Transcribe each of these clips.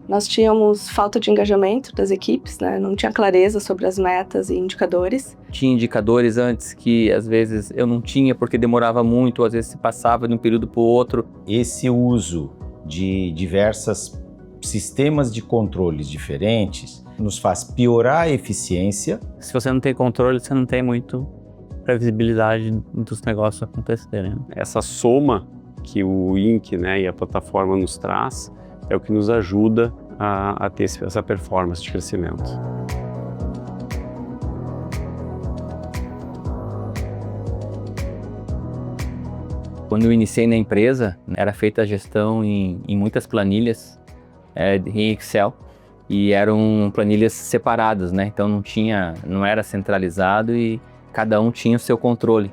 Nós tínhamos falta de engajamento das equipes, né? Não tinha clareza sobre as metas e indicadores. Tinha indicadores antes que às vezes eu não tinha porque demorava muito, ou às vezes se passava de um período para o outro. Esse uso de diversos sistemas de controles diferentes nos faz piorar a eficiência. Se você não tem controle, você não tem muito previsibilidade dos negócios acontecerem. Essa soma que o INC, né, e a plataforma nos traz é o que nos ajuda a ter essa performance de crescimento. Quando eu iniciei na empresa, era feita a gestão em muitas planilhas em Excel, e eram planilhas separadas, né? Então não era centralizado e cada um tinha o seu controle.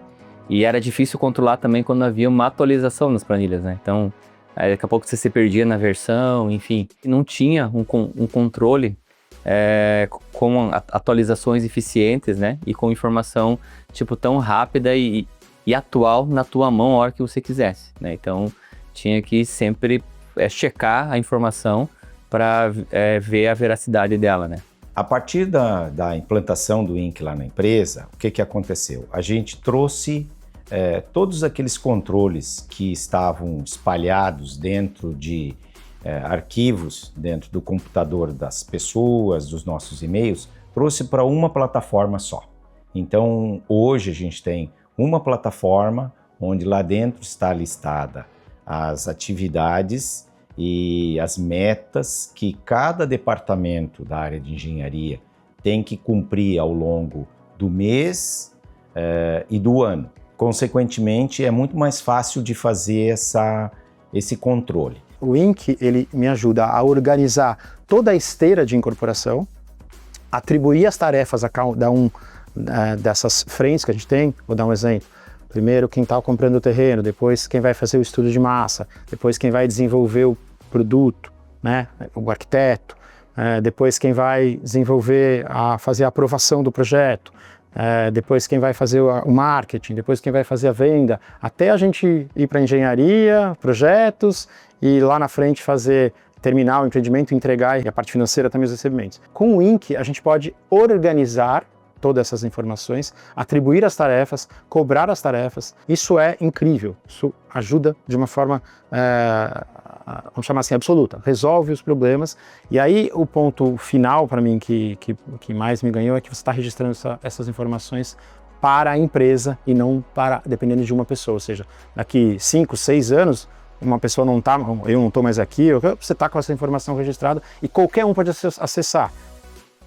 E era difícil controlar também quando havia uma atualização nas planilhas, né? Então, daqui a pouco você se perdia na versão, enfim. Não tinha um controle com atualizações eficientes, né? E com informação, tão rápida e atual na tua mão a hora que você quisesse, né? Então, tinha que sempre checar a informação para ver a veracidade dela, né? A partir da implantação do INC lá na empresa, o que aconteceu? A gente trouxe todos aqueles controles que estavam espalhados dentro de arquivos, dentro do computador das pessoas, dos nossos e-mails, trouxe para uma plataforma só. Então, hoje a gente tem uma plataforma onde lá dentro está listada as atividades e as metas que cada departamento da área de engenharia tem que cumprir ao longo do mês e do ano. Consequentemente, é muito mais fácil de fazer esse controle. O INC, ele me ajuda a organizar toda a esteira de incorporação, atribuir as tarefas a cada um dessas frentes que a gente tem. Vou dar um exemplo. Primeiro, quem está comprando o terreno, depois quem vai fazer o estudo de massa, depois quem vai desenvolver o produto, né? O arquiteto, depois quem vai fazer a aprovação do projeto, depois quem vai fazer o marketing, depois quem vai fazer a venda, até a gente ir para engenharia, projetos e lá na frente terminar o empreendimento, entregar e a parte financeira também os recebimentos. Com o INC, a gente pode organizar todas essas informações, atribuir as tarefas, cobrar as tarefas. Isso é incrível, isso ajuda de uma forma, vamos chamar assim, absoluta, resolve os problemas. E aí o ponto final para mim que mais me ganhou é que você está registrando essas informações para a empresa e não dependendo de uma pessoa, ou seja, daqui 5, 6 anos, uma pessoa não está, eu não estou mais aqui, você está com essa informação registrada e qualquer um pode acessar.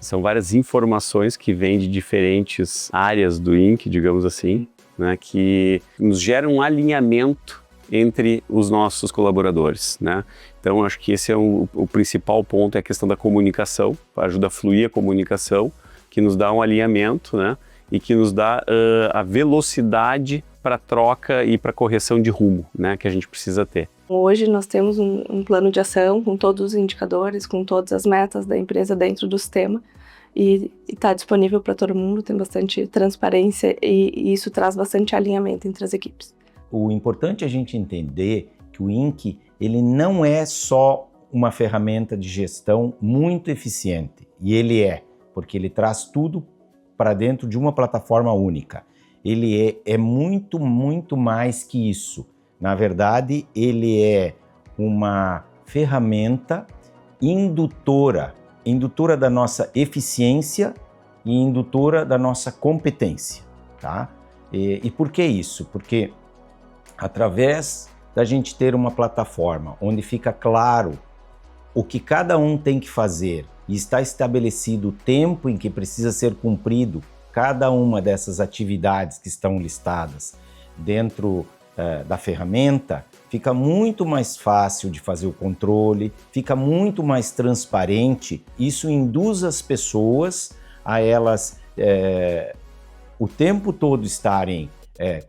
São várias informações que vêm de diferentes áreas do INC, digamos assim, né, que nos geram um alinhamento entre os nossos colaboradores, né? Então, acho que esse é o principal ponto, é a questão da comunicação, ajuda a fluir a comunicação, que nos dá um alinhamento, né? E que nos dá a velocidade para troca e para correção de rumo, né, que a gente precisa ter. Hoje nós temos um plano de ação com todos os indicadores, com todas as metas da empresa dentro do sistema e está disponível para todo mundo, tem bastante transparência e isso traz bastante alinhamento entre as equipes. O importante é a gente entender que o INC ele não é só uma ferramenta de gestão muito eficiente, e ele porque ele traz tudo para dentro de uma plataforma única. Ele é muito, muito mais que isso. Na verdade, ele é uma ferramenta indutora da nossa eficiência e indutora da nossa competência, tá? E por que isso? Porque através da gente ter uma plataforma onde fica claro o que cada um tem que fazer e está estabelecido o tempo em que precisa ser cumprido cada uma dessas atividades que estão listadas dentro da ferramenta, fica muito mais fácil de fazer o controle, fica muito mais transparente. Isso induz as pessoas a elas o tempo todo estarem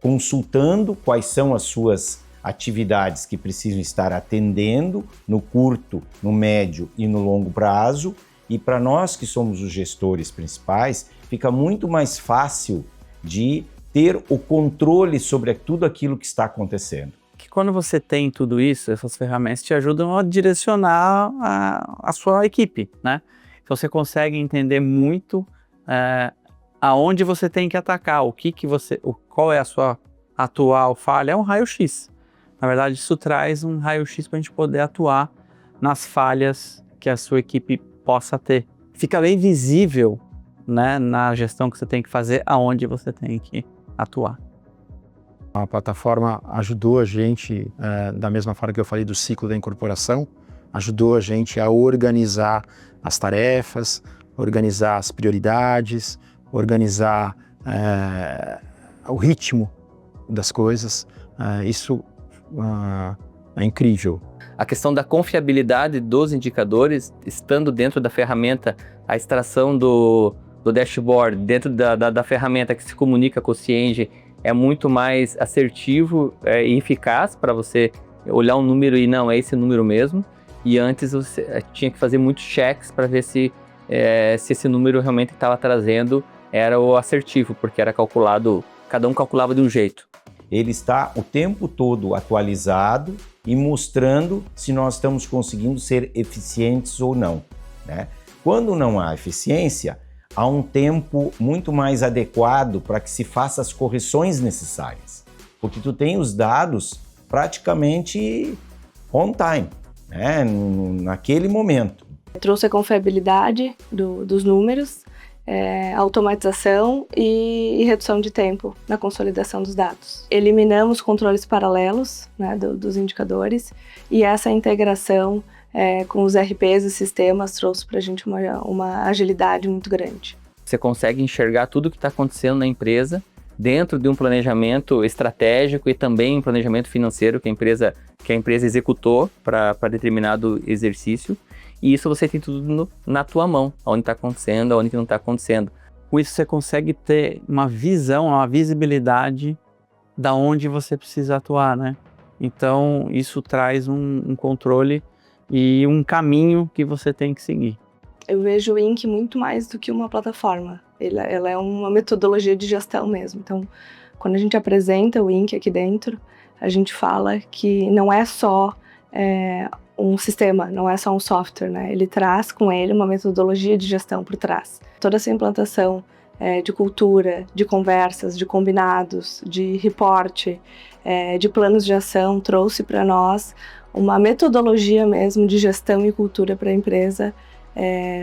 consultando quais são as suas atividades que precisam estar atendendo no curto, no médio e no longo prazo. E para nós que somos os gestores principais, fica muito mais fácil de ter o controle sobre tudo aquilo que está acontecendo. quando você tem tudo isso, essas ferramentas te ajudam a direcionar a sua equipe, né? Então você consegue entender muito aonde você tem que atacar, qual é a sua atual falha. É um raio-x. Na verdade, isso traz um raio-x para a gente poder atuar nas falhas que a sua equipe possa ter. Fica bem visível, né, na gestão que você tem que fazer, aonde você tem que atuar. A plataforma ajudou a gente, da mesma forma que eu falei do ciclo da incorporação, ajudou a gente a organizar as tarefas, organizar as prioridades, organizar o ritmo das coisas. Isso é incrível. A questão da confiabilidade dos indicadores, estando dentro da ferramenta, a extração do dashboard, dentro da ferramenta que se comunica com o CIENG, é muito mais assertivo e eficaz para você olhar um número e não, é esse número mesmo. E antes você tinha que fazer muitos checks para ver se esse número realmente estava trazendo era o assertivo, porque era calculado, cada um calculava de um jeito. Ele está o tempo todo atualizado e mostrando se nós estamos conseguindo ser eficientes ou não, né? Quando não há eficiência, há um tempo muito mais adequado para que se faça as correções necessárias, porque tu tem os dados praticamente on time, né? Naquele momento. Trouxe a confiabilidade dos números, automatização e redução de tempo na consolidação dos dados. Eliminamos controles paralelos, né, dos indicadores, e essa integração com os RPs e sistemas trouxe para a gente uma agilidade muito grande. Você consegue enxergar tudo o que está acontecendo na empresa dentro de um planejamento estratégico e também um planejamento financeiro que a empresa executou para determinado exercício. E isso você tem tudo na tua mão, onde está acontecendo, onde não está acontecendo. Com isso você consegue ter uma visão, uma visibilidade da onde você precisa atuar, né? Então isso traz um controle e um caminho que você tem que seguir. Eu vejo o INC muito mais do que uma plataforma. Ela é uma metodologia de gestão mesmo. Então, quando a gente apresenta o INC aqui dentro, a gente fala que não é só um sistema, não é só um software, né? Ele traz com ele uma metodologia de gestão por trás. Toda essa implantação de cultura, de conversas, de combinados, de reporte, de planos de ação, trouxe para nós uma metodologia mesmo de gestão e cultura para a empresa,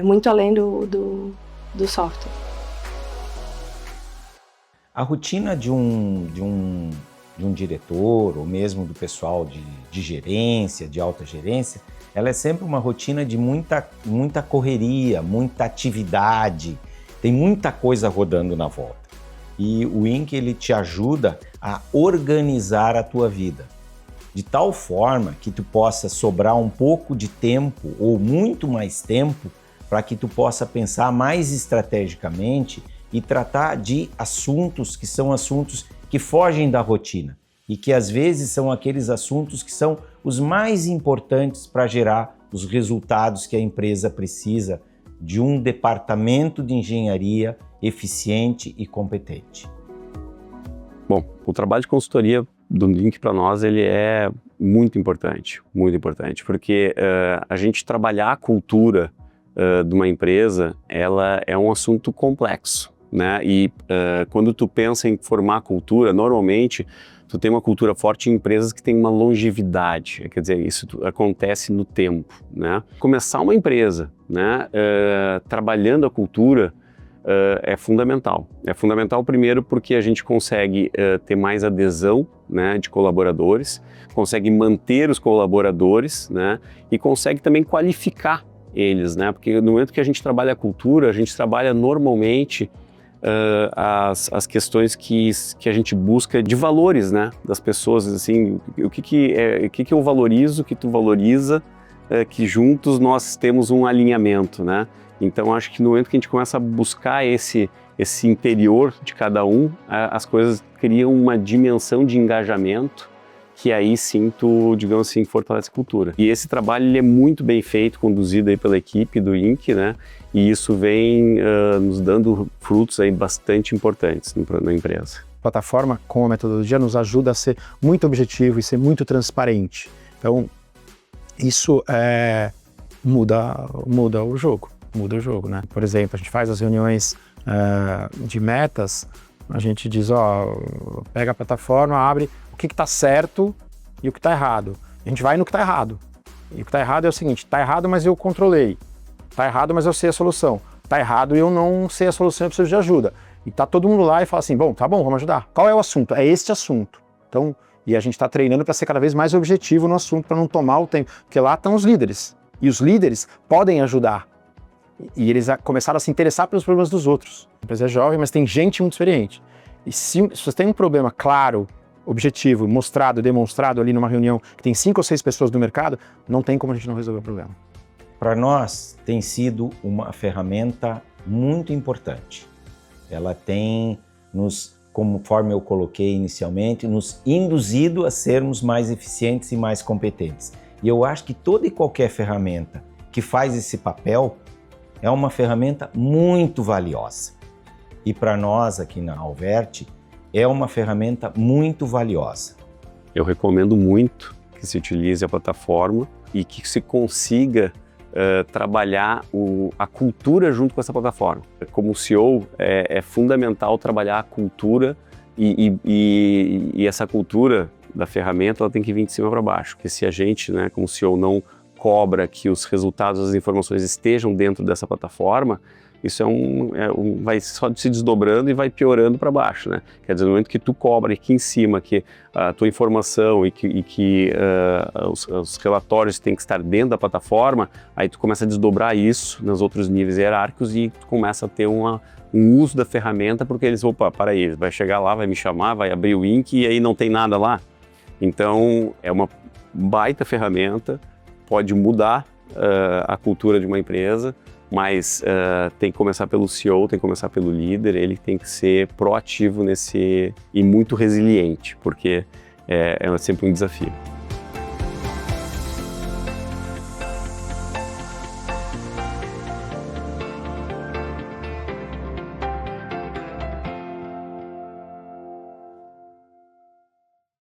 muito além do software. A rotina de um diretor, ou mesmo do pessoal de gerência, de alta gerência, ela é sempre uma rotina de muita correria, muita atividade, tem muita coisa rodando na volta. E o INC, ele te ajuda a organizar a tua vida, de tal forma que tu possa sobrar um pouco de tempo, ou muito mais tempo, para que tu possa pensar mais estrategicamente e tratar de assuntos que são assuntos que fogem da rotina e que às vezes são aqueles assuntos que são os mais importantes para gerar os resultados que a empresa precisa de um departamento de engenharia eficiente e competente. Bom, o trabalho de consultoria do INC para nós ele é muito importante, porque a gente trabalhar a cultura de uma empresa, ela é um assunto complexo, né? E quando tu pensa em formar cultura, normalmente tu tem uma cultura forte em empresas que têm uma longevidade, quer dizer, isso acontece no tempo, né? Começar uma empresa, né, trabalhando a cultura é fundamental. É fundamental primeiro porque a gente consegue ter mais adesão, né, de colaboradores, consegue manter os colaboradores, né, e consegue também qualificar eles, né? Porque no momento que a gente trabalha a cultura, a gente trabalha normalmente as questões que a gente busca de valores, né, das pessoas, assim, o que eu valorizo, o que tu valoriza, que juntos nós temos um alinhamento, né? Então acho que no momento que a gente começa a buscar esse interior de cada um, as coisas criam uma dimensão de engajamento que aí sim tu, digamos assim, fortalece a cultura. E esse trabalho ele é muito bem feito, conduzido aí pela equipe do INC, né? E isso vem nos dando frutos aí bastante importantes na empresa. plataforma com a metodologia nos ajuda a ser muito objetivo e ser muito transparente. Então, isso muda o jogo, né? Por exemplo, a gente faz as reuniões de metas, a gente diz, pega a plataforma, abre o que está certo e o que está errado. A gente vai no que está errado. E o que está errado é o seguinte, está errado, mas eu controlei. Está errado, mas eu sei a solução. Está errado e eu não sei a solução, eu preciso de ajuda. E tá todo mundo lá e fala assim, bom, tá bom, vamos ajudar. Qual é o assunto? É este assunto. Então, e a gente está treinando para ser cada vez mais objetivo no assunto, para não tomar o tempo. Porque lá estão os líderes. E os líderes podem ajudar. E eles começaram a se interessar pelos problemas dos outros. A empresa é jovem, mas tem gente muito experiente. E se você tem um problema claro, objetivo, mostrado, demonstrado ali numa reunião, que tem 5 ou 6 pessoas do mercado, não tem como a gente não resolver o problema. Para nós, tem sido uma ferramenta muito importante. Ela tem conforme eu coloquei inicialmente, nos induzido a sermos mais eficientes e mais competentes. E eu acho que toda e qualquer ferramenta que faz esse papel é uma ferramenta muito valiosa. E para nós aqui na Alverte, é uma ferramenta muito valiosa. Eu recomendo muito que se utilize a plataforma e que se consiga trabalhar a cultura junto com essa plataforma. Como CEO, é fundamental trabalhar a cultura e essa cultura da ferramenta ela tem que vir de cima para baixo, porque se a gente, né, como CEO, não cobra que os resultados das informações estejam dentro dessa plataforma, isso vai só se desdobrando e vai piorando para baixo, né? Quer dizer, no momento que tu cobra aqui em cima que a tua informação e que os relatórios têm que estar dentro da plataforma, aí tu começa a desdobrar isso nos outros níveis hierárquicos e tu começa a ter um uso da ferramenta porque eles, para aí, vai chegar lá, vai me chamar, vai abrir o link e aí não tem nada lá. Então, é uma baita ferramenta, pode mudar a cultura de uma empresa, mas tem que começar pelo CEO, tem que começar pelo líder, ele tem que ser proativo e muito resiliente, porque é sempre um desafio.